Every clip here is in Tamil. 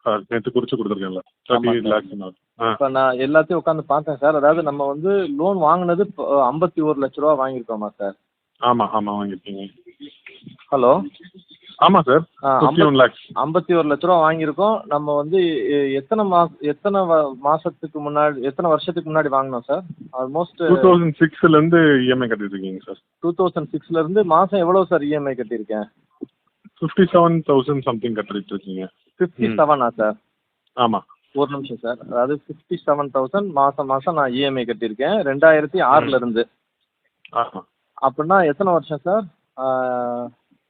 சார் நேற்று குறிச்சு கொடுத்துருக்கேன்ல ஆமா 38 சார். லேக்ஸ். இப்போ நான் எல்லாத்தையும் உட்காந்து பார்த்தேன் சார். அதாவது நம்ம வந்து லோன் வாங்கினது 51 லட்ச ரூபா வாங்கியிருக்கோமா சார்? ஆமாம் ஆமாம் வாங்கியிருக்கீங்க. ஹலோ. ஆமாம் சார் 51 லேக்ஸ். 51 லட்ச ரூபா வாங்கியிருக்கோம். நம்ம வந்து எத்தனை மாசத்துக்கு முன்னாடி, எத்தனை வருஷத்துக்கு முன்னாடி வாங்கினோம் சார்? ஆல்மோஸ்ட் 2006லேருந்து இஎம்ஐ கட்டிட்டு இருக்கீங்க சார். 2006ல இருந்து மாசம் எவ்வளவு சார் இஎம்ஐ கட்டியிருக்கேன்? 57,000 சம்திங் கட்டிட்டு இருக்கீங்க. 57ஆ சார்? ஆமாம். ஒரு நிமிஷம் சார். அதாவது 57,000 மாசம் மாசம் நான் இஎம்ஐ கட்டியிருக்கேன் 2006ல இருந்து. ஆமாம். அப்படின்னா எத்தனை வருஷம் சார்?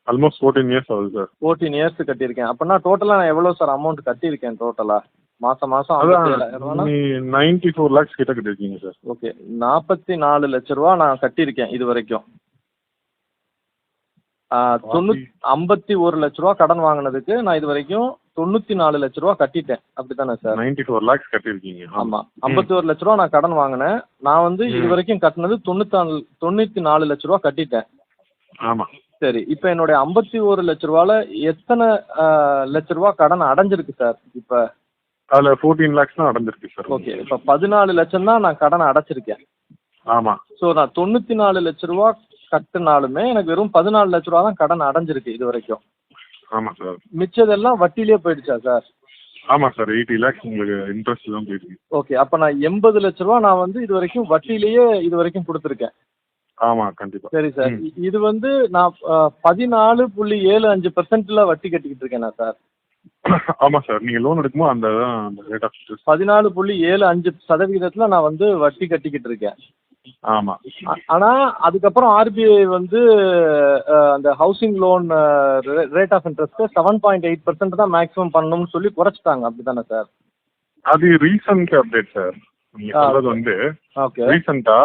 ஆல்மோஸ்ட் 14 இயர்ஸ் ஆகுது சார். 14 இயர்ஸ் கட்டியிருக்கேன். அப்படின்னா டோட்டலாக நான் எவ்வளோ சார் அமௌண்ட் கட்டியிருக்கேன் டோட்டலாக? மாசம் மாசம் அதான் 57,000 நீ 94 லேக்ஸ் கிட்ட கட்டிருக்கீங்க சார். ஓகே. 44 லட்ச ரூபா நான் கட்டியிருக்கேன் இது வரைக்கும். 51 லட்ச ரூபா கடன் வாங்கினதுக்கு நான் இது வரைக்கும் 94 லட்ச ரூபா கட்டிட்டேன். அப்படித்தானே சார்? 94 லேக்ஸ் கட்டிருக்கீங்க. ஆமாம். 51 லட்ச ரூபா நான் கடன் வாங்கினேன். நான் வந்து இது வரைக்கும் கட்டினது 94 லட்ச ரூபா கட்டிட்டேன். ஆமாம். சரி. இப்போ என்னுடைய 51 லட்ச ரூபால எத்தனை லட்ச ரூபா கடன் அடைஞ்சிருக்கு சார் இப்போ? அதில் 14 லேக்ஸ் தான் அடைஞ்சிருக்கு சார். ஓகே. இப்போ 14 லட்சம் தான் நான் கடன் அடைச்சிருக்கேன். ஆமாம். ஸோ நான் 94 லட்ச ரூபா கட்டினாலுமே எனக்கு வெறும் 14 லட்ச ரூபா தான் கடன் அடைஞ்சிருக்கு இது வரைக்கும். ஆமாம் சார். மிச்சதெல்லாம் வட்டியிலே போயிடுச்சா சார்? ஆமாம் சார் 80 லேக்ஸ் உங்களுக்கு இன்ட்ரெஸ்ட் தான் போயிருக்கு. ஓகே. அப்போ நான் 80 லட்ச ரூபா நான் வந்து இது வரைக்கும் வட்டியிலேயே இது வரைக்கும் கொடுத்துருக்கேன். ஆமாம் கண்டிப்பாக. சரி சார். இது வந்து நான் 14.75% வட்டி கட்டிக்கிட்டு இருக்கேனா சார்? ஆமாம் சார். நீங்கள் லோன் எடுக்கும்போது அந்த ரேட் ஆஃப் இன்ட்ரெஸ்ட் 14.75% நான் வந்து வட்டி கட்டிக்கிட்டு இருக்கேன். ஆமாம். ஆனால் அதுக்கப்புறம் ஆர்பிஐ வந்து அந்த housing loan rate of interest 7.8% தான் மேக்ஸிமம் பண்ணணும்னு சொல்லி குறைச்சிட்டாங்க. அப்படி தானே சார்? அது ரீசன்ட் அப்டேட் சார். நீங்க சொல்றது வந்து ஓகே. ரீசெண்டா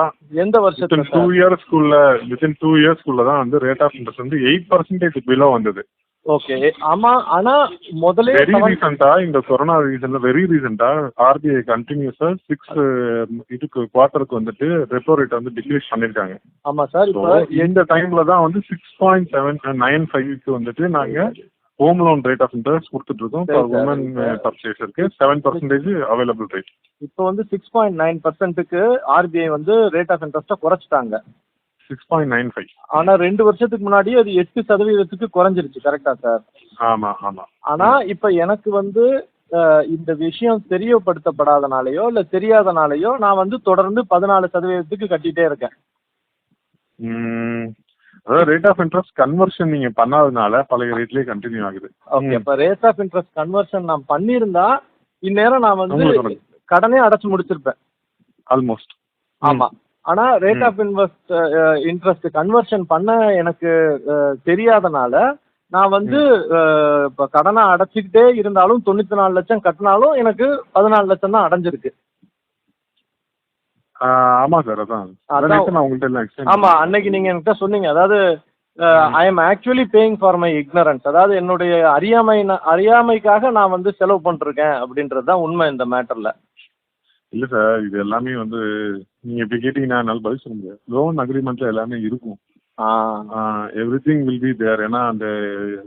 எந்த வருஷத்துல வித்தின் 2 இயர்ஸ்க்குள்ள தான் வந்து ரேட் ஆஃப் இன்ட்ரெஸ்ட் வந்து 8% பிலோ வந்தது. ஓகே. ஆமா. ஆனா முதல்ல வெரி ரீசெண்டா இந்த கொரோனா ரீசன்ல வெரி ரீசெண்டா ஆர்பிஐ கண்டினியூஸா 6 இதுக்கு குவார்ட்டருக்கு வந்துட்டு ரெப்போ ரேட் வந்து டிக்ரீஸ் பண்ணிருக்காங்க. ஆமா சார். இப்போ இந்த டைம்ல தான் வந்து 6.795க்கு வந்துட்டு நாங்க home loan rate of interest கொடுத்துட்டு இருக்கோம். ஃபார் உமன் பர்ச்சேஸருக்கு 7% அவைலபிள் ரேட். இப்போ வந்து 6.9%க்கு ஆர்பிஐ வந்து ரேட் ஆஃப் இன்ட்ரெஸ்ட்டை குறைச்சிட்டாங்க. 6.95. ஆனா 2 வருஷத்துக்கு முன்னாடி அது 8% குறைஞ்சிருச்சு. கரெக்டா சார்? ஆமா ஆமா. ஆனா இப்ப எனக்கு வந்து இந்த விஷயம் தெரியப்படுத்தப்படாதனாலயோ இல்ல தெரியாதனாலயோ நான் வந்து தொடர்ந்து 14% கட்டிட்டே இருக்கேன். அதாவது ரேட் ஆஃப் இன்ட்ரெஸ்ட் கன்வர்ஷன் நீங்க பண்ணாதனால பழைய ரேட்லயே கண்டினியூ ஆகுது. ஓகே. அப்ப ரேட் ஆஃப் இன்ட்ரெஸ்ட் கன்வர்ஷன் நான் பண்ணியிருந்தா இந்நேரம் நான் வந்து கடனே அடைச்சு முடிச்சிருப்பேன் ஆல்மோஸ்ட். ஆமா. ஆனா ரேட் ஆஃப் இன்ட்ரெஸ்ட் கன்வர்ஷன் பண்ண எனக்கு தெரியாதனால நான் வந்து இப்போ கடனை அடைச்சிக்கிட்டே இருந்தாலும் 94 லட்சம் கட்டினாலும் எனக்கு 14 லட்சம் தான் அடைஞ்சிருக்கு. ஆமா சார். அதான் நான் உங்கள்கிட்ட ஆமா அன்னைக்கு நீங்க என்கிட்ட சொன்னீங்க. அதாவது I am actually paying for my ignorance. அதாவது என்னுடைய அறியாமைக்காக நான் வந்து செலவு பண்ணிருக்கேன் அப்படின்றது தான் உண்மை இந்த மேட்டர்ல. இல்ல சார் இது எல்லாமே வந்து நீங்க இப்படி கேட்டீங்கன்னா என்னால் பதில் சொல்ல முடியாது. லோன் அக்ரிமெண்ட்ல எல்லாமே இருக்கும். Everything will be there. ஏன்னா அந்த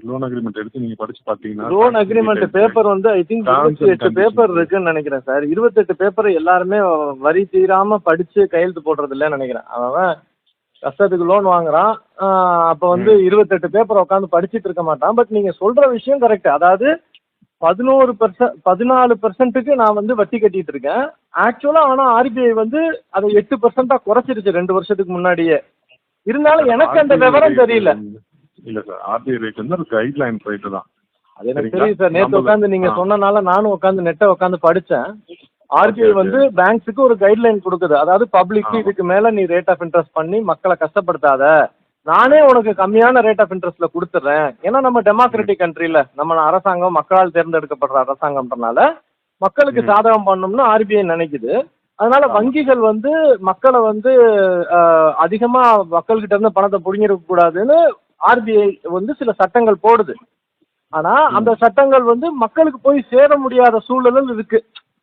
லோன் அக்ரிமெண்ட் எடுத்து நீங்க படிச்சு பாத்தீங்கன்னா லோன் அக்ரிமெண்ட் பேப்பர் வந்து ஐ திங்க் 28 பேப்பர் இருக்குன்னு நினைக்கிறேன் சார். 28 பேப்பர் எல்லாருமே வரி தீராம படிச்சு கையெழுத்து போடுறது இல்லைன்னு நினைக்கிறேன். அவன் கஷ்டத்துக்கு லோன் வாங்குறான். அப்ப வந்து 28 பேப்பர் உட்காந்து படிச்சுட்டு இருக்க மாட்டான். பட் நீங்க சொல்ற விஷயம் கரெக்ட். அதாவது 14%க்கு நான் வந்து வட்டி கட்டிட்டு இருக்கேன் ஆக்சுவலா. ஆனா ஆர்பிஐ வந்து அதை 8% குறைச்சிருச்சு 2 வருஷத்துக்கு முன்னாடியே. இருந்தாலும் எனக்கு அந்த விவரம் தெரியல. இல்ல சார் ஆர்பிஐ ரேட் வந்து கைட்லைன் ரேட் தான். அது எனக்கு தெரியும் சார். நேற்று உட்காந்து நீங்க சொன்னனால நானும் உட்காந்து நெட்டை உட்காந்து படிச்சேன். ஆர்பிஐ வந்து பேங்க்ஸுக்கு ஒரு கைட்லைன் கொடுக்குது. அதாவது பப்ளிக் இதுக்கு மேல நீ ரேட் ஆஃப் இன்ட்ரெஸ்ட் பண்ணி மக்களை கஷ்டப்படுத்தாத, நானே உனக்கு கம்மியான ரேட் ஆஃப் இன்ட்ரெஸ்ட்ல கொடுத்துட்றேன். ஏன்னா நம்ம டெமோக்ராட்டிக் கண்ட்ரில நம்ம அரசாங்கம் மக்களால் தேர்ந்தெடுக்கப்படுற அரசாங்கம்ன்றனால மக்களுக்கு சாதகம் பண்ணணும்னு ஆர்பிஐ நினைக்குது. அதனால வங்கிகள் வந்து மக்களை வந்து அதிகமா மக்கள்கிட்ட இருந்து பணத்தை புடுங்கிருக்க கூடாதுன்னு ஆர்பிஐ வந்து சில சட்டங்கள் போடுது. ஆனா அந்த சட்டங்கள் வந்து மக்களுக்கு போய் சேர முடியாத சூழல் இருக்கு.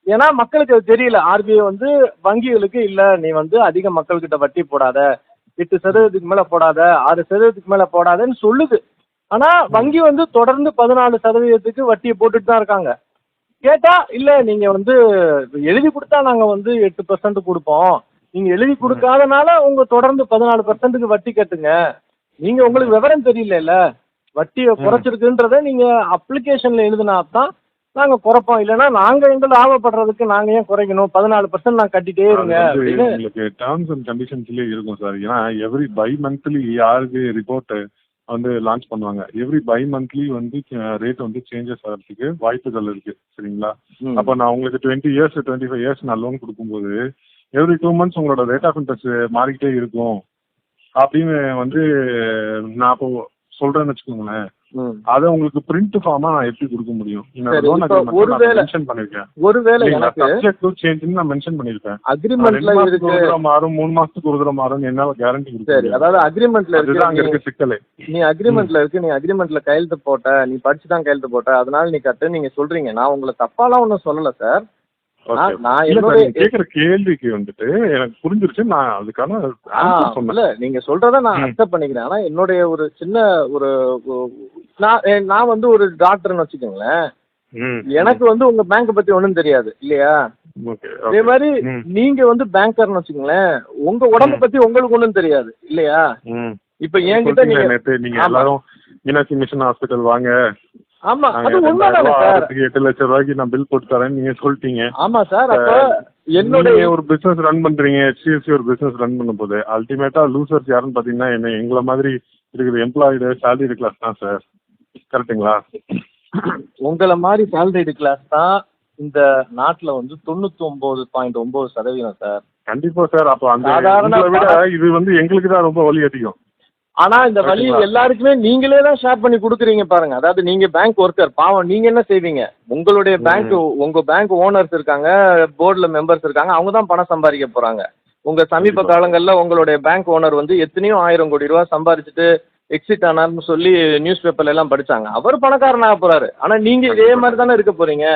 ஏன்னா மக்களுக்கு அது தெரியல. ஆர்பிஐ வந்து வங்கிகளுக்கு இல்ல நீ வந்து அதிக மக்கள்கிட்ட வட்டி போடாத, 8% மேல போடாத, 6% மேல போடாதன்னு சொல்லுது. ஆனா வங்கி வந்து தொடர்ந்து 14% வட்டியை போட்டுட்டு தான் இருக்காங்க. கேட்டா இல்ல நீங்க வந்து எழுதி கொடுத்தா நாங்க வந்து 8% கொடுப்போம், நீங்க எழுதி கொடுக்காதனால உங்க தொடர்ந்து 14%க்கு வட்டி கட்டுங்க, நீங்க உங்களுக்கு விவரம் தெரியல, வட்டியை குறைச்சிருக்குன்றத நீங்க அப்ளிகேஷன்ல எழுதினா தான் நாங்க குறைப்போம், இல்லைன்னா நாங்க எங்க லாபப்படுறதுக்கு நாங்க ஏன் குறைக்கணும், 14% நான் கட்டிட்டே இருங்க அப்படின்னு. உங்களுக்கு டேர்ம்ஸ் அண்ட் கண்டிஷன்ஸ்லயே இருக்கும் சார். ஏன்னா எவ்ரி பை மந்த்லி யாருக்கு ரிப்போர்ட் வந்து லான்ச் பண்ணுவாங்க, எவ்ரி பை மந்த்லி வந்து ரேட் வந்து சேஞ்சஸ் ஆகிறதுக்கு வாய்ப்புகள் இருக்கு. சரிங்களா? அப்போ நான் உங்களுக்கு 20 இயர்ஸ் 25 இயர்ஸ் நான் லோன் கொடுக்கும்போது எவ்ரி 2 months உங்களோட ரேட் ஆஃப் இன்ட்ரெஸ்ட் மாறிக்கிட்டே இருக்கும் அப்படின்னு வந்து நான் அப்போ சொல்றேன்னு வச்சுக்கோங்களேன். அதை உங்களுக்கு பிரிண்ட் ஃபார்மா நான் எப்படி கொடுக்க முடியும்? மென்ஷன் பண்ணிருக்கேன். ஒருவேளை எனக்கு சப்ஜெக்ட் டு சேஞ்ச்னு நான் மென்ஷன் பண்ணிருக்கேன். அக்ரிமெண்ட்ல இருக்கு ஒரு தடவை மாறும், 3 மாசத்துக்கு ஒரு தடவை மாறும், என்னால கேரண்டி கொடுக்க சரி, முடியாது. அதாவது அக்ரிமெண்ட்ல அதுதான் அங்க இருக்க சிக்கலே. நீ அக்ரிமெண்ட்ல இருக்கு, நீ அக்ரிமெண்ட்ல கையெழுத்து போட்ட, நீ படிச்சுதான் கையெழுத்து போட்ட, அதனால நீ கட்டு நீங்க சொல்றீங்க. நான் உங்களை தப்பாலாம் ஒன்றும் சொல்லல சார். நான் என்னுடைய கேக்குற கேள்விக்கு வந்துட்டு எனக்கு புரிஞ்சிருச்சு. நான் அதுக்கான answer சொன்னேன். இல்ல நீங்க சொல்றத நான் அக்செப்ட் பண்ணிக்கிறேன். ஆனா என்னுடைய ஒரு சின்ன ஒரு நான் வந்து ஒரு டாக்டர்னு வச்சுக்கோங்களேன், எனக்கு வந்து உங்க பேங்க் பத்தி ஒண்ணும் தெரியாது இல்லையா? அதே மாதிரி நீங்க வந்து பேங்கர்னு வச்சுக்கோங்களேன், உங்க உடம்ப பத்தி உங்களுக்கு ஒண்ணும் தெரியாது இல்லையா? இப்ப என்கிட்ட நீங்க எல்லாரும் மீனாட்சி மிஷன் ஹாஸ்பிட்டல் வாங்க, ஆமா அது உண்மைதானே சார், 8 லட்சம் ரூபாய்க்கு நான் பில் போட்டு தரேன் நீங்க சொல்லிட்டீங்க. ஆமா சார். அப்ப என்னுடைய ஒரு பிசினஸ் ரன் பண்றீங்க, HDFC ஒரு பிசினஸ் ரன் பண்ணும் போது அல்டிமேட்டா லூசர்ஸ் யாருன்னு பாத்தீங்கன்னா என்ன எங்களை மாதிரி இருக்கிற எம்ப்ளாய்டு சேலரி கிளாஸ் தான் சார். கரெக்டுங்களா? உங்களை மாதிரி சேலரிடு கிளாஸ் தான் இந்த நாட்டுல வந்து 99.9% சார். கண்டிப்பா சார். அப்ப அந்த விட இது வந்து எங்களுக்கு தான் ரொம்ப வலி அதிகம். ஆனா இந்த வழி எல்லாருக்குமே நீங்களே தான் ஷேர் பண்ணி கொடுக்குறீங்க பாருங்க. அதாவது நீங்க பேங்க் ஒர்க்கர், பாவம் நீங்க என்ன செய்வீங்க, உங்களுடைய பேங்க் உங்க பேங்க் ஓனர்ஸ் இருக்காங்க, போர்டுல மெம்பர்ஸ் இருக்காங்க, அவங்க தான் பணம் சம்பாதிக்க போறாங்க. உங்க சமீப காலங்கள்ல உங்களுடைய பேங்க் ஓனர் வந்து எத்தனையோ 1000 கோடி ரூபாய் சம்பாதிச்சுட்டு எக்ஸிட் ஆனார்னு சொல்லி நியூஸ் பேப்பர்ல எல்லாம் படிச்சாங்க. அவர் பணக்காரனாக போறாரு. ஆனா நீங்க இதே மாதிரி தானே இருக்க போறீங்க.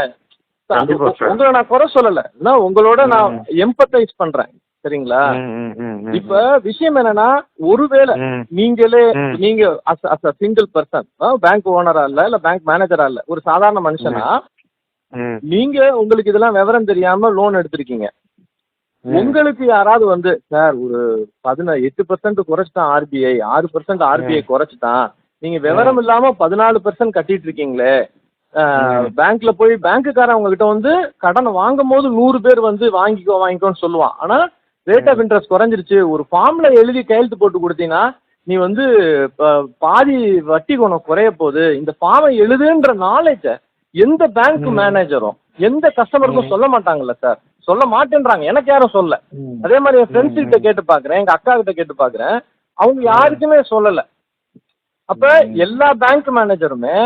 உங்களை நான் குறை சொல்லல, உங்களோட நான் எம்பத்தைஸ் பண்றேன். சரிங்களா? இப்ப விஷயம் என்னன்னா, ஒருவேளை நீங்க சிங்கிள் பர்சன், பேங்க் ஓனரா இல்ல பேங்க் மேனேஜரா இல்ல, ஒரு சாதாரண மனுஷனா நீங்க உங்களுக்கு இதெல்லாம் விவரம் தெரியாம லோன் எடுத்திருக்கீங்க. உங்களுக்கு யாராவது வந்து சார் ஒரு 8% குறைச்சிட்டான் ஆர்பிஐ, 6% ஆர்பிஐ குறைச்சிட்டான், நீங்க விவரம் இல்லாம 14% கட்டிட்டு இருக்கீங்களே, பேங்க்ல போய் பேங்க்குக்காரன் உங்ககிட்ட வந்து கடன் வாங்கும் போது 100 பேர் வந்து வாங்கிக்கோன்னு சொல்லுவான். ஆனா ரேட் ஆஃப் இன்ட்ரெஸ்ட் குறைஞ்சிருச்சு, ஒரு ஃபார்ம்ல எழுதி கையெழுத்து போட்டு கொடுத்தீங்கன்னா நீ வந்து பாதி வட்டி குணம் குறைய போகுது, இந்த ஃபார்மை எழுதுன்ற நாலேஜ எந்த பேங்க் மேனேஜரும் எந்த கஸ்டமருக்கும் சொல்ல மாட்டாங்கல்ல சார், சொல்ல மாட்டேன்றாங்க. எனக்கு யாரும் சொல்ல. அதே மாதிரி என் ஃப்ரெண்ட்ஸ் கிட்ட கேட்டு பாக்குறேன், எங்க அக்கா கிட்ட கேட்டு பாக்குறேன், அவங்க யாருக்குமே சொல்லல. அப்ப எல்லா பேங்க் மேனேஜருமே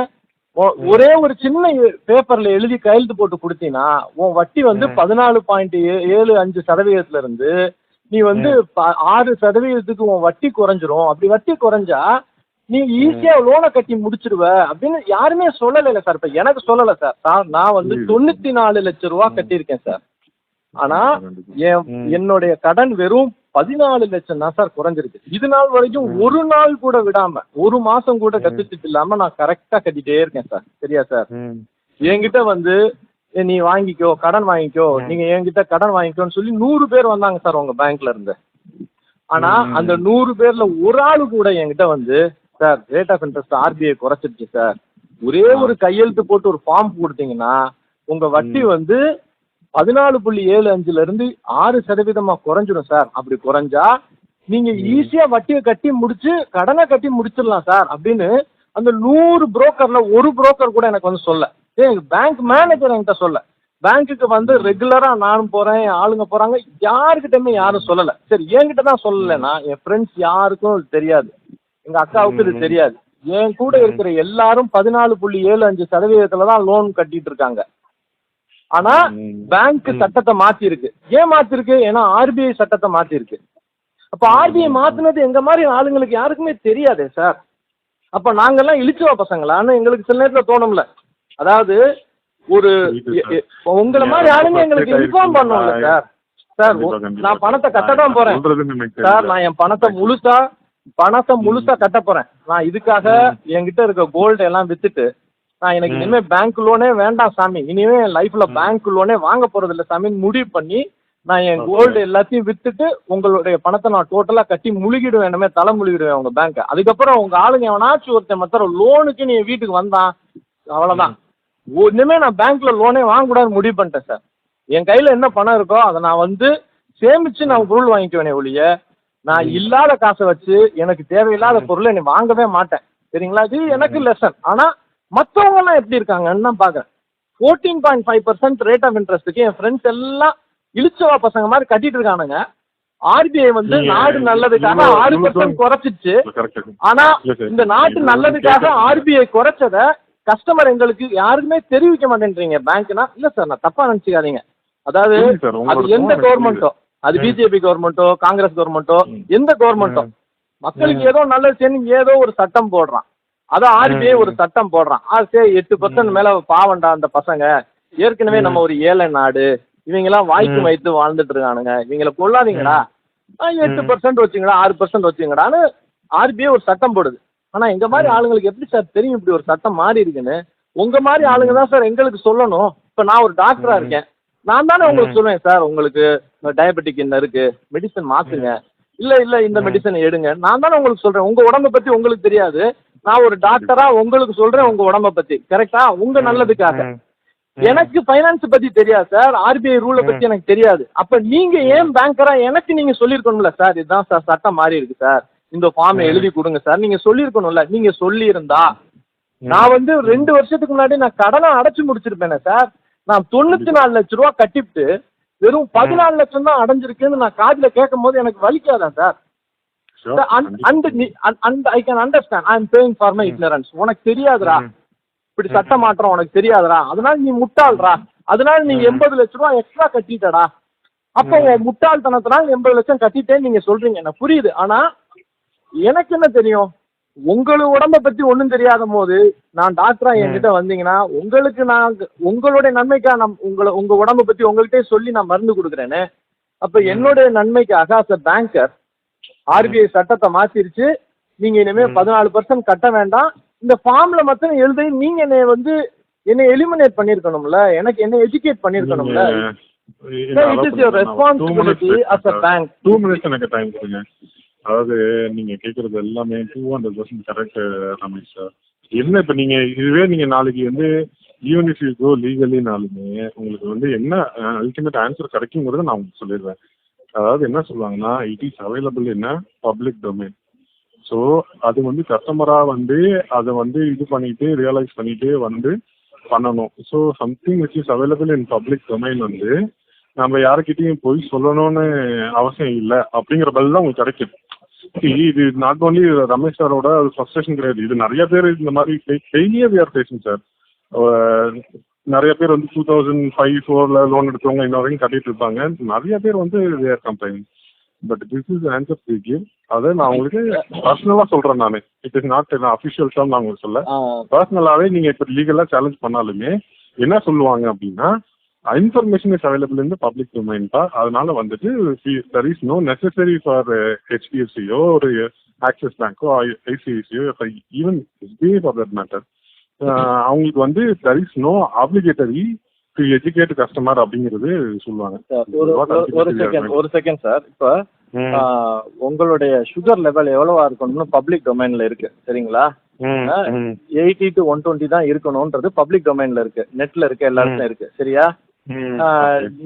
ஒரே ஒரு சின்ன பேப்பர்ல எழுதி கையெழுத்து போட்டு கொடுத்தீங்கன்னா உன் வட்டி வந்து 14.75% இருந்து நீ வந்து 6% உன் வட்டி குறைஞ்சிரும். அப்படி வட்டி குறைஞ்சா நீ ஈஸியா லோனை கட்டி முடிச்சிருவ அப்படின்னு யாருமே சொல்லல சார். இப்ப எனக்கு சொல்லல சார், நான் வந்து 94 லட்சம் ரூபாய் கட்டியிருக்கேன் சார். ஆனா என்னுடைய கடன் வெறும் 14 லட்சம் தான் சார் குறைஞ்சிருக்கு. இது நாள் வரைக்கும் ஒரு நாள் கூட விடாம, ஒரு மாசம் கூட டெபிசிட் இல்லாம நான் கரெக்டா கட்டிட்டே இருக்கேன் சார். சரியா சார்? என்கிட்ட வந்து நீ வாங்கிக்கோ, கடன் வாங்கிக்கோ, நீங்க என்கிட்ட கடன் வாங்கிக்கோன்னு சொல்லி 100 பேர் வந்தாங்க சார் உங்க பேங்க்ல இருந்து. ஆனா அந்த 100 பேர்ல ஒரு ஆளு கூட என்கிட்ட வந்து sir rate of interest RBI குறைச்சிருச்சு சார், ஒரே ஒரு கையெழுத்து போட்டு ஒரு ஃபார்ம் கொடுத்தீங்கன்னா உங்க வட்டி வந்து 14.75 இருந்து 6% குறைஞ்சிடும் சார். அப்படி குறைஞ்சா நீங்க ஈஸியா வட்டியை கட்டி முடிச்சு கடனை கட்டி முடிச்சிடலாம் சார் அப்படின்னு அந்த 100 புரோக்கர்ல ஒரு புரோக்கர் கூட எனக்கு வந்து சொல்ல. பேங்க் மேனேஜர் என்கிட்ட சொல்ல. பேங்க்குக்கு வந்து ரெகுலரா நானும் போறேன், ஆளுங்க போறாங்க, யாருக்கிட்டயுமே யாரும் சொல்லல. சரி என்கிட்ட தான் சொல்லலைன்னா என் ஃப்ரெண்ட்ஸ் யாருக்கும் தெரியாது, எங்க அக்காவுக்கு இது தெரியாது. என் கூட இருக்கிற எல்லாரும் 14.75% தான் லோன் கட்டிட்டு இருக்காங்க. ஆனா பேங்க் சட்டத்தை மாத்தி இருக்கு. ஏன் மாத்தி இருக்கு? ஏன்னா ஆர்பிஐ சட்டத்தை மாத்தி இருக்கு. அப்ப ஆர்பிஐ மாத்தினது எங்க மாதிரி ஆளுங்களுக்கு யாருக்குமே தெரியாதே சார். அப்ப நாங்கெல்லாம் இழிச்சுவா பசங்களான்னு எங்களுக்கு சில நேரத்துல தோணும்ல. அதாவது ஒரு உங்களை மாதிரி ஆளுங்க எங்களுக்கு இன்ஃபார்ம் பண்ணும்ல சார். சார் நான் பணத்தை கட்டதான் போறேன் சார், நான் என் பணத்தை முழுசா கட்ட போறேன். நான் இதுக்காக என்கிட்ட இருக்க கோல்டு எல்லாம் வித்துட்டு நான் எனக்கு இனிமே பேங்க் லோனே வேண்டாம் சாமி, இனிமே என் லைஃப்ல பேங்க் லோனே வாங்க போறது இல்லை சாமின்னு முடிவு பண்ணி நான் என் கோல்டு எல்லாத்தையும் வித்துட்டு உங்களுடைய பணத்தை நான் டோட்டலா கட்டி முழுகிடுவேன், என்னமே தலை முழுகிடுவேன் உங்க பேங்க். அதுக்கப்புறம் உங்க ஆளுங்க எவனாச்சும் ஒருத்தன் மொத்தம் லோனுக்கு நீ வீட்டுக்கு வந்தான், அவ்வளவுதான். இனிமே நான் பேங்க்ல லோனே வாங்கக்கூடாதுன்னு முடிவு பண்ணிட்டேன் சார். என் கையில என்ன பணம் இருக்கோ அதை நான் வந்து சேமிச்சு நான் பொருள் வாங்கிக்குவேனே ஒழிய நான் இல்லாத காசை வச்சு எனக்கு தேவையில்லாத பொருளை நீ வாங்கவே மாட்டேன். சரிங்களா? இது எனக்கு லெசன். ஆனா மற்றவங்க எல்லாம் எப்படி இருக்காங்கன்னு தான் பாக்குறேன். 14.5% ரேட் ஆஃப் இன்ட்ரெஸ்ட்டுக்கு என் ஃப்ரெண்ட்ஸ் எல்லாம் இழிச்சவா பசங்க மாதிரி கட்டிட்டு இருக்கானுங்க. ஆர்பிஐ வந்து நாடு நல்லதுக்காக 6% குறைச்சிச்சு. ஆனா இந்த நாட்டு நல்லதுக்காக ஆர்பிஐ குறைச்சத கஸ்டமர் எங்களுக்கு யாருக்குமே தெரிவிக்க மாட்டேன்றீங்க. பேங்க்னா இல்ல சார், நான் தப்பா நினைச்சுக்காதீங்க. அதாவது அது எந்த கவர்மெண்ட்டோ, அது பிஜேபி கவர்மெண்ட்டோ காங்கிரஸ் கவர்மெண்ட்டோ எந்த கவர்மெண்ட்டோ மக்களுக்கு ஏதோ நல்லது செய்யணும் ஏதோ ஒரு சட்டம் போடுறான். அதான் ஆர்பிஐ ஒரு சட்டம் போடுறான். சரி 8% மேல பாவண்டா அந்த பசங்க, ஏற்கனவே நம்ம ஒரு ஏழை நாடு, இவங்கெல்லாம் வாய்க்கு வைத்து வாழ்ந்துட்டு இருக்கானுங்க, இவங்களை கொள்ளாதீங்கடா, 8% வச்சுங்கடா 6% வச்சுங்கடான்னு ஆர்பிஐ ஒரு சட்டம் போடுது. ஆனா எங்க மாதிரி ஆளுங்களுக்கு எப்படி சார் தெரியும் இப்படி ஒரு சட்டம் மாறி இருக்குன்னு? உங்க மாதிரி ஆளுங்க தான் சார் எங்களுக்கு சொல்லணும். இப்ப நான் ஒரு டாக்டரா இருக்கேன், நான் தானே உங்களுக்கு சொல்லுவேன் சார் உங்களுக்கு டயபெட்டிக் என்ன இருக்கு, மெடிசன் மாத்துங்க, இல்ல இந்த மெடிசன் எடுங்க. நான் தானே உங்களுக்கு சொல்றேன். உங்க உடம்ப பத்தி உங்களுக்கு தெரியாது, நான் ஒரு டாக்டரா உங்களுக்கு சொல்றேன் உங்க உடம்ப பத்தி. கரெக்டா? உங்க நல்லதுக்காக. எனக்கு ஃபைனான்ஸ் பத்தி தெரியாது சார், ஆர்பிஐ ரூலை பத்தி எனக்கு தெரியாது. அப்ப நீங்க ஏன் பேங்கரா எனக்கு நீங்க சொல்லிருக்கணும்ல சார், இதுதான் சார் சட்டம் மாறி இருக்கு சார், இந்த ஃபார்ம் எழுதி கொடுங்க சார், நீங்க சொல்லிருக்கணும்ல. நீங்க சொல்லி இருந்தா நான் வந்து 2 வருஷத்துக்கு முன்னாடி நான் கடனை அடைச்சு முடிச்சிருப்பேனே சார். நான் 94 லட்ச ரூபா கட்டிவிட்டு வெறும் 14 லட்சம் தான் அடைஞ்சிருக்குன்னு நான் காதுல கேட்கும் போது எனக்கு வலிக்காதான் sir? I can understand. I am paying for my ignorance. உனக்கு தெரியாதுரா இப்படி சட்ட மாற்றம், உனக்கு தெரியாதுரா, அதனால நீ முட்டாள்ரா, அதனால நீ 80 லட்ச ரூபா எக்ஸ்ட்ரா கட்டிட்டடா. அப்போ உன் முட்டாள்தனத்தினால 80 லட்சம் கட்டிட்டேன்னு நீங்க சொல்றீங்க, எனக்கு புரியுது. ஆனா எனக்கு என்ன தெரியும்? உங்களுக்கு உடம்ப பத்தி ஒன்றும் தெரியாத போது நான் டாக்டரா என்கிட்ட வந்தீங்கன்னா உங்களுக்கு நான் உங்களுடைய நன்மைக்காக நான் உங்க உடம்ப பத்தி உங்கள்கிட்ட சொல்லி நான் மருந்து கொடுக்குறேன்னு. அப்ப என்னுடைய நன்மைக்காக அஸ் அ பேங்கர் ஆர்பிஐ சட்டத்தை மாத்திருச்சு. நீங்க இனிமே 14% கட்ட வேண்டாம், இந்த ஃபார்ம்ல மட்டும் எழுதி நீங்க என்னை எலிமினேட் பண்ணிருக்கணும்ல, எனக்கு என்ன எஜுகேட் பண்ணிருக்கணும்ல. It is your responsibility as a bank. 2 minutes எனக்கு டைம் கொடுங்க. அதாவது நீங்க கேட்கறது எல்லாமே 200% கரெக்ட் ரமேஷ் சார். என்ன இப்ப நீங்க இதுவே நீங்க நாளைக்கு ஈவன் இஃப் யூ கோ லீகலினாலுமே உங்களுக்கு என்ன அல்டிமேட் ஆன்சர் கிடைக்குங்கிறத நான் உங்களுக்கு சொல்லிடுவேன். அதாவது என்ன சொல்லுவாங்கன்னா, it is available in public domain. So அது கஸ்டமரா அதை இது பண்ணிட்டு ரியலைஸ் பண்ணிட்டு பண்ணணும். So something which is available in public domain நம்ம யாருக்கிட்டையும் போய் சொல்லணும்னு அவசியம் இல்லை அப்படிங்கிற பதில் தான் உங்களுக்கு கிடைக்குது. இது நாட் ஓன்லி ரமேஷ் சாரோட ஃப்ரஸ்ட்ரேஷன் கிடையாது, இது நிறைய பேர் இந்த மாதிரி டெய்லியே வி ஆர் ஃபேசிங் சார். நிறைய பேர் 2005-04 லோன் எடுத்தவங்க இன்ன வரைக்கும் கட்டிட்டு இருப்பாங்க. நிறைய பேர் we are complaining. But this is answer to give. அதை நான் உங்களுக்கு பர்சனலா சொல்றேன். நான் it is not official term. நான் உங்களுக்கு சொல்ல பர்சனலாவே நீங்க இப்ப லீகலா சேலஞ்ச் பண்ணாலுமே என்ன சொல்லுவாங்க அப்படின்னா, information is available in the public domain தான். அதனால there is no necessary for HDFCயோ ஒரு ஆக்சிஸ் பேங்கோ ஐசிஐசியோ even SBI for that matter அவங்களுக்கு there is no obligatory to educate customer அப்படிங்கிறது சொல்லுவாங்க. ஒரு செகண்ட் சார். இப்ப உங்களுடைய சுகர் லெவல் எவ்வளவா இருக்கணும்னு பப்ளிக் டொமைன்ல இருக்கு, சரிங்களா? 80 to 120 தான் இருக்கணும்ன்றது பப்ளிக் டொமைன்ல இருக்கு, நெட்ல இருக்கு, எல்லாருக்கும் இருக்கு, சரியா?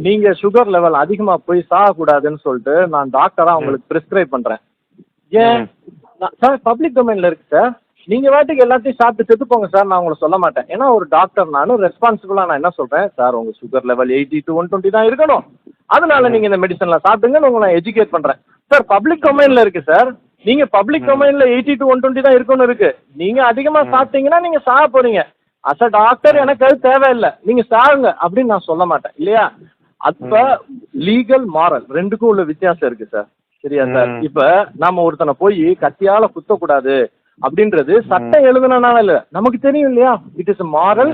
நீங்க சுகர் லெவல் அதிகமா போய் சாகக்கூடாதுன்னு சொல்லிட்டு நான் டாக்டரா உங்களுக்கு பிரிஸ்கிரைப் பண்றேன். ஏன் சார்? பப்ளிக் டொமைன்ல இருக்கு சார். நீங்க வாட்டுக்கு எல்லாத்தையும் சாப்பிட்டு செத்து போங்க சார், நான் உங்களை சொல்ல மாட்டேன். ஏன்னா ஒரு டாக்டர் நானும் ரெஸ்பான்சிபிளா நான் என்ன சொல்றேன், சார் உங்க சுகர் லெவல் 80 to 120 தான் இருக்கணும், அதனால நீங்க இந்த மெடிசன்ல சாப்பிடுங்கன்னு உங்களை நான் எஜுகேட் பண்றேன். சார் பப்ளிக் டொமைன்ல இருக்கு சார். நீங்க பப்ளிக் டொமைன்ல 80 to 120 தான் இருக்கணும் இருக்கு. நீங்க அதிகமா சாப்பிட்டீங்கன்னா நீங்க சாக போறீங்க. அஸ் அ டாக்டர் எனக்கு அது தேவையில்லை, நீங்க சாகுங்க அப்படின்னு நான் சொல்ல மாட்டேன், இல்லையா? அப்ப லீகல் மாரல் ரெண்டுக்கும் உள்ள வித்தியாசம் இருக்கு சார், சரியா சார்? இப்ப நாம ஒருத்தனை போய் கத்தியால குத்தக்கூடாது அப்படின்றது சட்டம் எழுதுனால இல்ல, நமக்கு தெரியும் இல்லையா? இட் இஸ் மாரல்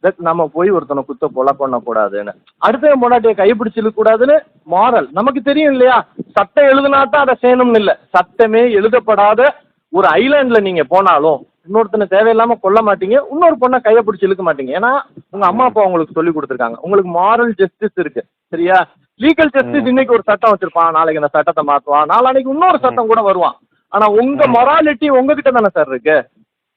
தட் நம்ம போய் ஒருத்தனை குத்த கொலை பண்ணக்கூடாதுன்னு, அடுத்த பொண்டாட்டியை கைப்பிடிச்சிருக்க கூடாதுன்னு மாரல் நமக்கு தெரியும் இல்லையா? சட்டம் எழுதுனாதான் அதை செய்யணும்னு இல்லை. சட்டமே எழுதப்படாத ஒரு ஐலாண்ட்ல நீங்க போனாலும் இன்னொருத்தனை தேவையில்லாம கொல்ல மாட்டீங்க, இன்னொரு பொண்ணை கையை பிடிச்சி இழுக்க மாட்டீங்க. ஏன்னா உங்க அம்மா அப்பா உங்களுக்கு சொல்லி கொடுத்துருக்காங்க. உங்களுக்கு மாரல் ஜஸ்டிஸ் இருக்கு, சரியா? லீகல் ஜஸ்டிஸ் இன்னைக்கு ஒரு சட்டம் வச்சிருப்பான், நாளைக்கு அந்த சட்டத்தை மாத்துவான், நாளைக்கு இன்னொரு சட்டம் கூட வருவான். ஆனா உங்க மொராலிட்டி உங்ககிட்ட தானே சார் இருக்கு.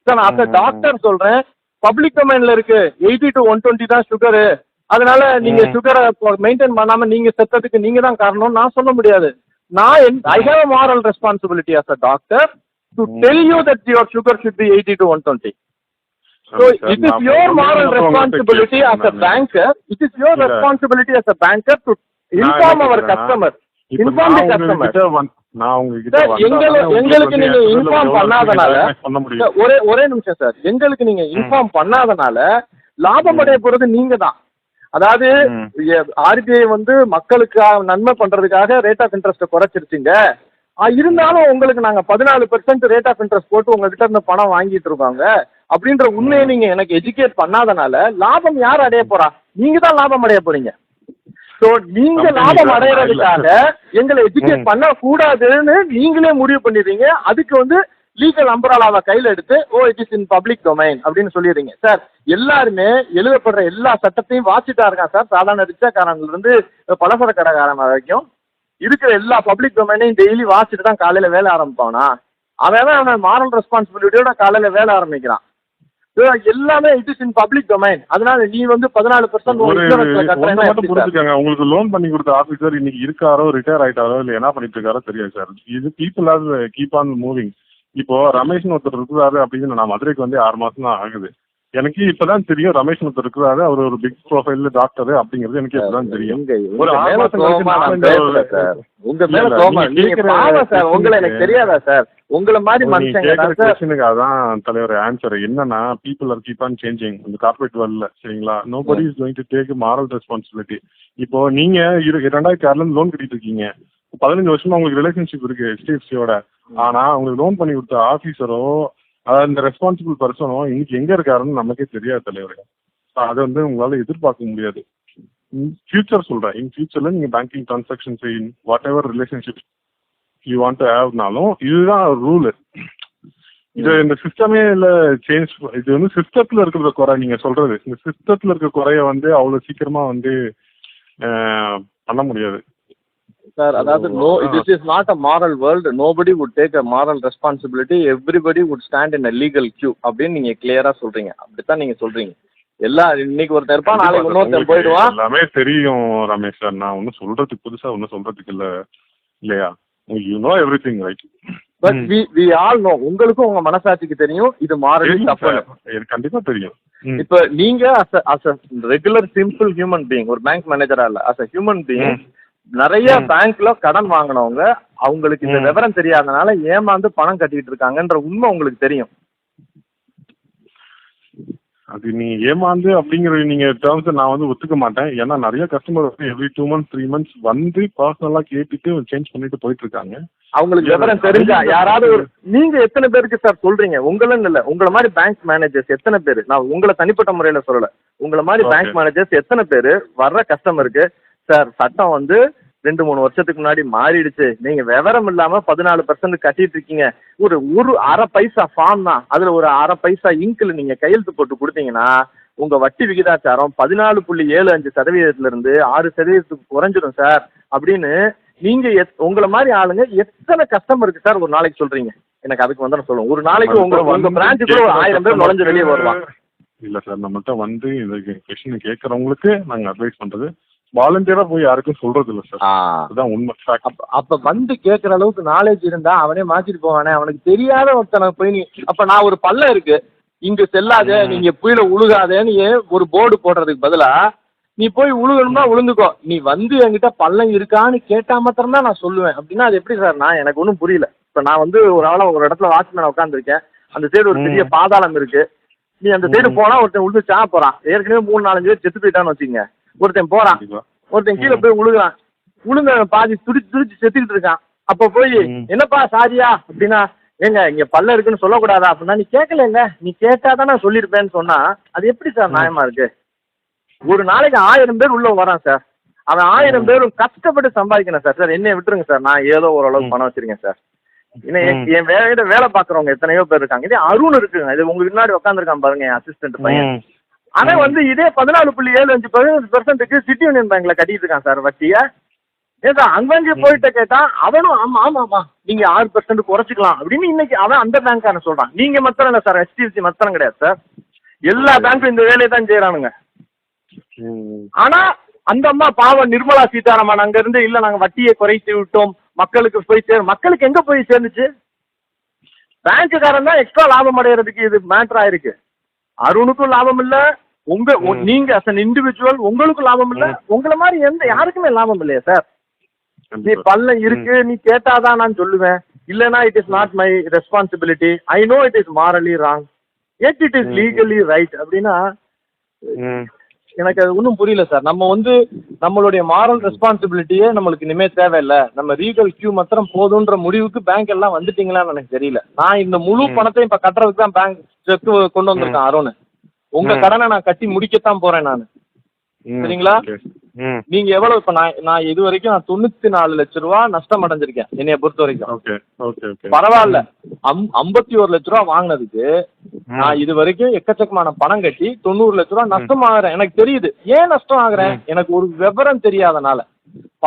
சார் நான் அஸ் டாக்டர் சொல்றேன், பப்ளிக் டொமைன்ல இருக்கு 80 to 120 தான் சுகரு, அதனால நீங்க சுகரை மெயின்டைன் பண்ணாம நீங்க செத்ததுக்கு நீங்க தான் காரணம் நான் சொல்ல முடியாது. நான் I have a moral responsibility as a doctor to tell you that your sugar should be 80 to 120. So it is your moral responsibility as a banker. It is your responsibility as a banker to inform our customer. Inform the customer. எங்களுக்கு நீங்க இன்ஃபார்ம் பண்ணாதனால, ஒரே நிமிஷம் சார், எங்களுக்கு நீங்க இன்ஃபார்ம் பண்ணாதனால லாபம் அடைய போறது நீங்க தான். அதாவது ஆர்பிஐ வந்து மக்களுக்கு நன்மை பண்றதுக்காக ரேட் ஆஃப் இன்ட்ரெஸ்ட் குறைச்சிருச்சுங்க, இருந்தாலும் உங்களுக்கு நாங்க 14% ரேட் ஆஃப் இன்ட்ரெஸ்ட் போட்டு உங்ககிட்ட இருந்து பணம் வாங்கிட்டு இருக்கோங்க அப்படின்ற உண்மையை நீங்க எனக்கு எஜுகேட் பண்ணாதனால லாபம் யார் அடைய போறா? நீங்க தான் லாபம் அடைய போறீங்க. ஸோ நீங்க லாபம் அடையிறதுக்காக எங்களை எஜுகேட் பண்ண கூடாதுன்னு நீங்களே முடிவு பண்ணிடுறீங்க. அதுக்கு வந்து லீகல் அம்பராலாவை கையில் எடுத்து it is in public domain அப்படின்னு சொல்லிடுறீங்க. சார் எல்லாருமே எழுதப்படுற எல்லா சட்டத்தையும் வாசிட்டா இருக்கான் சார். சாதாரண ரிக்ஷாக்காரன்ல இருந்து பலசர கடைக்காரன் வரைக்கும் இருக்கிற எல்லா பப்ளிக் டொமைனையும் டெய்லி வாசிட்டு தான் காலையில வேலை ஆரம்பிப்பானா? அவன் மாரல் ரெஸ்பான்சிபிலிட்டியோட காலையில வேலை ஆரம்பிக்கிறான். எல்லாமே it is in public domain. அதனால நீ வந்து 14% புரிஞ்சுக்கங்க. உங்களுக்கு லோன் பண்ணி கொடுத்த ஆபீசர் இன்னைக்கு இருக்காரோ, ரிட்டையர் ஆயிட்டாரோ, இல்ல என்ன பண்ணிட்டு இருக்காரோ தெரியாது சார். இது people are keep on moving. இப்போ ரமேஷ்னு ஒருத்தர் இருக்கிறாரு அப்படின்னு நான் மதுரைக்கு வந்து 6 மாசம் தான் ஆகுது. எனக்கு இப்பதான் தெரியும் ரமேஷ் ஒருத்தர் இருக்கிறாரு, அவர் ஒரு பிக் ப்ரொஃபைல் டாக்டர் அப்படிங்கிறது எனக்கு இப்பதான் தெரியும். ஒரு 6 மாசம் உங்களை எனக்கு தெரியாதா சார்? உங்களை மாதிரி மனுஷனுக்கு அதான் தலைவர் ஆன்சர் என்னன்னா, people are keep on changing இந்த கார்பரேட் வேர்ல்ட்ல, சரிங்களா? Nobody is going to take moral responsibility. இப்போ நீங்க 2006 லோன் கட்டிட்டு இருக்கீங்க, 15 வருஷமா உங்களுக்கு ரிலேஷன்ஷிப் இருக்கு HDFC-யோட. ஆனா உங்களுக்கு லோன் பண்ணி கொடுத்த ஆபீசரோ, அதாவது இந்த ரெஸ்பான்சிபிள் பர்சனோ இன்னைக்கு எங்க இருக்காருன்னு நமக்கே தெரியாது தலைவரே. அதை வந்து உங்களால எதிர்பார்க்க முடியாது. ஃபியூச்சர் சொல்றேன், இன் ஃபியூச்சர்ல நீங்க banking transactions in whatever relationship you want to ஹேவ்னாலும் இதுதான் ரூல். இது இந்த சிஸ்டமே இல்ல சேஞ்ச். இது வந்து சிஸ்டத்துல இருக்கிற குறை நீங்க சொல்றது. இந்த சிஸ்டத்துல இருக்க குறைய வந்து அவ்வளவு சீக்கிரமா வந்து பண்ண முடியாது சார். அதாவது this is not a moral world. Nobody would take a moral responsibility. Everybody would stand in a legal queue அப்படின்னு நீங்க கிளியரா சொல்றீங்க. அப்படித்தான் நீங்க சொல்றீங்க. எல்லாம் இன்னைக்கு ஒருத்தர் இருப்பான், நாளைக்கு இன்னொருத்தர் போயிடுவான். எல்லாமே தெரியும் ரமேஷ் சார். நான் ஒன்னும் சொல்றதுக்கு புதுசா ஒன்னும் சொல்றதுக்கு இல்லையா? you know everything, right? But we all know. உங்களுக்கும் உங்க மனசாட்சிக்கு தெரியும் இது மாரலி தப்பு. கண்டிப்பா தெரியும். இப்ப நீங்க as a regular simple human being, ஒரு பேங்க் மேனேஜரா இல்ல, as a human being நிறைய பேங்க்ல கடன் வாங்கினவங்க, அவங்களுக்கு இந்த விவரம் தெரியாதனால ஏமாந்து பணம் கட்டிட்டு இருக்காங்கன்ற உண்மை உங்களுக்கு தெரியும். அது நீ ஏமாந்து அப்படிங்கிற நீங்க டேர்ம்ஸ் நான் வந்து ஒத்துக்க மாட்டேன். ஏன்னா நிறைய கஸ்டமர் வந்து எவ்ரி 2 months 3 months வந்து பர்சனலா கேட்டுட்டு சேஞ்ச் பண்ணிட்டு போயிட்டு இருக்காங்க. அவங்களுக்கு விவரம் தெரிஞ்சா யாராவது ஒரு, நீங்க எத்தனை பேருக்கு சார் சொல்றீங்க? உங்களுன்னு இல்ல, உங்களை மாதிரி பேங்க் மேனேஜர்ஸ் எத்தனை பேரு, நான் உங்களை தனிப்பட்ட முறையில சொல்லல, உங்களை மாதிரி பேங்க் மேனேஜர்ஸ் எத்தனை பேரு வர்ற கஸ்டமருக்கு சார் சட்டம் வந்து 2-3 வருஷத்துக்கு முன்னாடி மாறிடுச்சு, நீங்க விவரம் இல்லாம 14% கட்டிட்டு இருக்கீங்க, ஒரு அரை பைசா ஃபார்ம் தான், அதுல ஒரு அரை பைசா இங்க்ல நீங்க கையெழுத்து போட்டு கொடுத்தீங்கன்னா உங்க வட்டி விகிதாச்சாரம் 14.75% இருந்து 6% குறைஞ்சிடும் சார் அப்படின்னு நீங்க உங்களை மாதிரி ஆளுங்க எத்தனை கஸ்டமருக்கு சார் ஒரு நாளைக்கு சொல்றீங்க? எனக்கு அதுக்கு வந்து சொல்லுங்க. ஒரு நாளைக்கு உங்க பிரான்ச்சுக்குள்ள ஒரு 1000 பேர் நுழைஞ்சு வெளியே வருவாங்க. இல்ல சார், நம்மள்ட்ட வந்து இந்த கொஸ்டின் கேட்கறவங்களுக்கு நாங்க அட்வைஸ் பண்றது வாலண்டியரா போய் யாருக்கும் சொல்றது இல்ல சார். அதுதான் உண்மை. அப்ப வந்து கேட்கற அளவுக்கு நாலேஜ் இருந்தா அவனே மாத்திட்டு போவானே. அவனுக்கு தெரியாத ஒருத்தனை போய் நீ, அப்ப நான் ஒரு பல்ல இருக்கு இங்க செல்லாத, நீங்க புயல உழுகாதேன்னு ஒரு போர்டு போடுறதுக்கு பதிலா நீ போய் உழுகணும்னா உழுந்துக்கோ, நீ வந்து என்கிட்ட பள்ளம் இருக்கான்னு கேட்டா மாத்திரம் தான் நான் சொல்லுவேன் அப்படின்னா அது எப்படி சார்? நான் எனக்கு ஒன்றும் புரியல. இப்ப நான் வந்து ஒரு இடத்துல வாட்ச்மேன் உட்காந்துருக்கேன், அந்த சைடு ஒரு பெரிய பாதாளம் இருக்கு, நீ அந்த சைடு போனா ஒருத்தன் உழுது சா போறான், ஏற்கனவே 3-4 பேர் செத்து போயிட்டான்னு வச்சுங்க, ஒருத்தன் போறான், ஒருத்தன் கீழே போய் உழுகுறான், உழுங்க பாதி துடிச்சு செத்துக்கிட்டு இருக்கான். அப்ப போய் என்னப்பா சாரியா அப்படின்னா, ஏங்க இங்க பல்ல இருக்குன்னு சொல்லக்கூடாதா அப்படின்னா, நீ கேட்கல, நீ கேட்டாதான் நான் சொல்லியிருப்பேன்னு சொன்னா அது எப்படி சார் நியாயமா இருக்கு? ஒரு நாளைக்கு 1000 பேர் உள்ள வரான் சார், அவன் 1000 பேரும் கஷ்டப்பட்டு சம்பாதிக்கணும் சார். சார் என்னை விட்டுருங்க சார், நான் ஏதோ ஓரளவுக்கு பணம் வச்சிருக்கேன் சார், என் வேலை பாக்குறவங்க எத்தனையோ பேர் இருக்காங்க. இதே அருண் இருக்குங்க, இது உங்களுக்கு முன்னாடி உட்காந்துருக்கான் பாருங்க, என் அசிஸ்டன்ட் பையன். அவன் வந்து இதே 14.75% சிட்டி யூனியன் பேங்க்ல கட்டிட்டு இருக்கான் சார் வட்டியா. ஏதா அங்கங்கே போயிட்ட கேட்டா அவனும் ஆமா ஆமாமா நீங்க 6% குறைச்சிக்கலாம் அப்படின்னு இன்னைக்கு அவன் அந்த பேங்க்காரன் சொல்றான். நீங்க மாத்திரம் இல்ல சார், HDFC மாத்திரம் கிடையாது சார், எல்லா பேங்க்கும் இந்த வேலையை தான் செய்யறானுங்க. ஆனா அந்த அம்மா பாவம் நிர்மலா சீதாராமன் அங்க இருந்து இல்ல நாங்க வட்டியை குறைத்து விட்டோம், மக்களுக்கு போய் மக்களுக்கு எங்க போய் சேர்ந்துச்சு? பேங்க்குக்காரன் தான் எக்ஸ்ட்ரா லாபம் அடைகிறதுக்கு இது மேட்டர் ஆயிருக்கு. அருணுக்கும் லாபம் இல்ல, நீங்க அஸ் அன் இண்டிவிஜுவல் உங்களுக்கும் லாபம் இல்ல, உங்களை மாதிரி யாருக்குமே லாபம் இல்லையா சார்? நீ பல்ல இருக்கு, நீ கேட்டாதான் நான் சொல்லுவேன், இல்லனா it is not my responsibility, I know it is morally wrong yet it is legally right அப்படின்னா எனக்கு அது ஒன்றும் புரியல சார். நம்ம வந்து நம்மளுடைய மாரல் ரெஸ்பான்சிபிலிட்டியே நம்மளுக்கு இனிமே தேவையில்லை, நம்ம லீகல் கியூ மாத்திரம் போதுன்ற முடிவுக்கு பேங்க் எல்லாம் வந்துட்டீங்களான்னு எனக்கு தெரியல. நான் இந்த முழு பணத்தையும் இப்ப கட்டுறதுக்கு தான் பேங்க் செக் கொண்டு வந்திருக்கேன் அருண். உங்க கடனை நான் கட்டி முடிக்கத்தான் போறேன் நான், சரிங்களா? நீங்க எவ்வளவு இப்ப நான் இது வரைக்கும் நான் 94 லட்ச ரூபா நஷ்டம் அடைஞ்சிருக்கேன் என்னைய பொறுத்த வரைக்கும். பரவாயில்ல, 51 லட்ச ரூபா வாங்கினதுக்கு நான் இது வரைக்கும் எக்கச்சக்கமான பணம் கட்டி 90 லட்ச ரூபா நஷ்டம் ஆகுறேன். எனக்கு தெரியுது ஏன் நஷ்டம் ஆகுறேன், எனக்கு ஒரு விவரம் தெரியாதனால.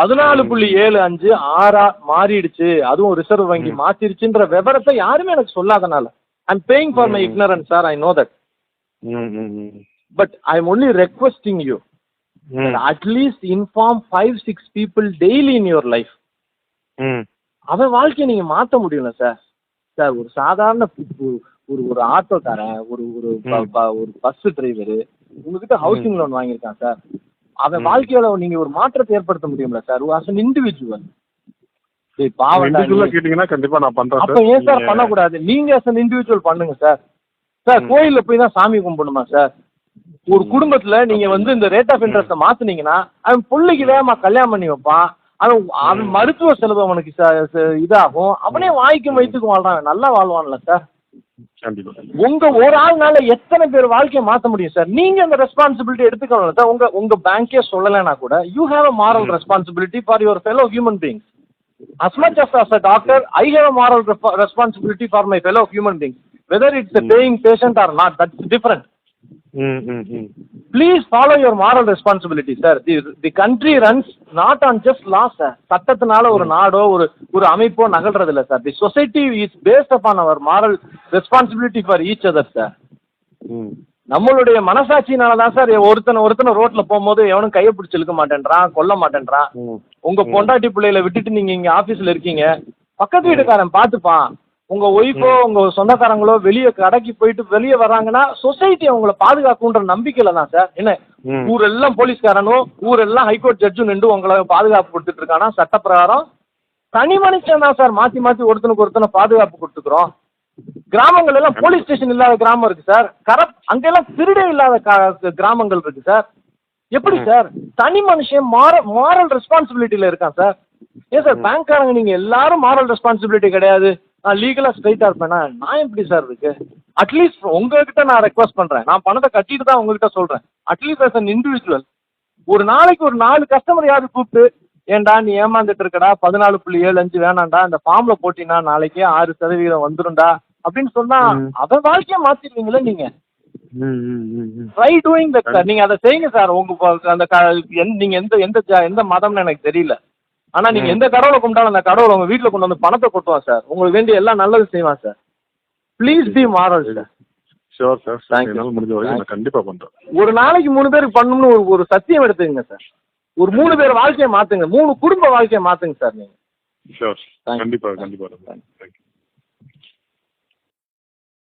14.75 6 மாறிடுச்சு, அதுவும் ரிசர்வ் வங்கி மாத்திருச்சுன்ற விவரத்தை யாருமே எனக்கு சொல்லாதனால. I am paying for my ignorance sir, I know that. But I am only requesting you at least inform 5-6 people daily in your life. அவன் வாழ்க்கையை நீங்க மாத்த முடியல சார். சார் ஒரு சாதாரண ஒரு ஆட்டோக்காரன், ஒரு பஸ் டிரைவர் உங்ககிட்ட ஹவுசிங் லோன் வாங்கியிருக்கான் சார், அவன் வாழ்க்கையோட நீங்க ஒரு மாற்றத்தை ஏற்படுத்த முடியும்ல சார் as an individual? கண்டிப்பா நான் பண்றேன். அப்ப ஏன் சார் பண்ணக்கூடாது? நீங்க as an individual பண்ணுங்க சார். சார் கோயில்ல போய் தான் சாமி கும்பிடணுமா சார்? ஒரு குடும்பத்துல நீங்க வந்து இந்த ரேட் ஆஃப் இன்ட்ரெஸ்ட மாத்துனீங்கன்னா அவன் பிள்ளைக்கு வேகமா கல்யாணம் பண்ணி வைப்பான், அவன் மருத்துவ செலவு அவனுக்கு இதாகும், அவனே வாய்க்கும் வயிற்றுக்கும் வாழ்றான், நல்லா வாழ்வான்ல சார்? உங்க ஒரு ஆள்னால எத்தனை பேர் வாழ்க்கையை மாத்த முடியும் சார்? நீங்க அந்த ரெஸ்பான்சிபிலிட்டி எடுத்துக்கணும் சார். உங்க பேங்கே சொல்லலைன்னா கூட you have a moral responsibility for your fellow human beings. as much as a doctor I have a moral responsibility for my fellow human beings, whether it's a paying patient or not, that's different. Please follow your moral responsibility sir. The country runs not on just laws sir. சட்டத்தினால ஒரு நாடோ ஒரு அமைப்போ நகல்றது இல்ல sir. The society is based upon our moral responsibility for each other sir. நம்மளுடைய மனசாட்சினால தான் சார் ஒருத்தனை ரோட்ல போகும்போது எவனும் கையை பிடிச்சி இழுக்க மாட்டேன்றான், கொல்ல மாட்டேன்றான். உங்க பொண்டாட்டி பிள்ளைகளை விட்டுட்டு நீங்க இங்க ஆபீஸ்ல இருக்கீங்க, பக்கத்து வீட்டுக்காரன் பாத்துப்பான். உங்க ஒய்ஃபோ உங்க சொந்தக்காரங்களோ வெளியே கடைக்கு போயிட்டு வெளியே வர்றாங்கன்னா சொசைட்டி அவங்கள பாதுகாக்குன்ற நம்பிக்கையில தான் சார். என்ன ஊரெல்லாம் போலீஸ்காரனும் ஊரெல்லாம் ஹைகோர்ட் ஜட்ஜும் நின்று உங்களை பாதுகாப்பு கொடுத்துட்டு இருக்கானா? சட்ட பிரகாரம் தனி மனுஷன் தான் சார் மாத்தி ஒருத்தனுக்கு ஒருத்தனை பாதுகாப்பு கொடுத்துக்கிறோம். கிராமங்கள் எல்லாம் போலீஸ் ஸ்டேஷன் இல்லாத கிராமம் இருக்கு சார், அங்கெல்லாம் திருடே இல்லாத கிராமங்கள் இருக்கு சார். எப்படி சார் தனி மனுஷன் மாரல் ரெஸ்பான்சிபிலிட்டியில இருக்கான் சார்? ஏன் சார் பேங்க்காரங்க நீங்க எல்லாரும் மாரல் ரெஸ்பான்சிபிலிட்டி கிடையாது, நான் லீகலா ஸ்ட்ரைட்டா இருப்பேனா? நான் எப்படி சார் இருக்கு? அட்லீஸ்ட் உங்ககிட்ட நான் ரெக்வஸ்ட் பண்றேன், நான் பணத்தை கட்டிட்டு தான் உங்ககிட்ட சொல்றேன். அட்லீஸ்ட் as an individual ஒரு நாளைக்கு ஒரு 4 கஸ்டமர் யாரு கூப்பிட்டு, ஏன்டா நீ ஏமாந்துட்டு இருக்கடா, 14.75 வேணாண்டா, இந்த ஃபார்ம்ல போட்டினா நாளைக்கே 6% வந்துரும்டா அப்படின்னு சொன்னா அவன் வாழ்க்கைய மாத்திடுவீங்களே நீங்க. Try doing that sir. நீங்க அதை செய்யுங்க சார். உங்க அந்த நீங்க எந்த மதம்னு எனக்கு தெரியல, ஆனா நீங்க எந்த கடவுளை கும்பிட்டாலும் அந்த கடவுளை உங்க வீட்டுல கொண்டு வந்து பணத்தை கொட்டுவான் சார், உங்களுக்கு வேண்டிய எல்லாம் நல்லது செய்வான் sir. Please be moral sir. Sure sir, thank you. முடிஞ்ச வரைக்கும் நான் கண்டிப்பா பண்றேன். ஒரு நாளைக்கு 3 பேருக்கு பண்ணணும்னு ஒரு சத்தியம் எடுத்துங்க சார். ஒரு 3 பேர் வாழ்க்கையை மாத்துங்க, 3 குடும்ப வாழ்க்கையை மாத்துங்க சார் நீங்க. ஷூர், கண்டிப்பா. தேங்க்யூ.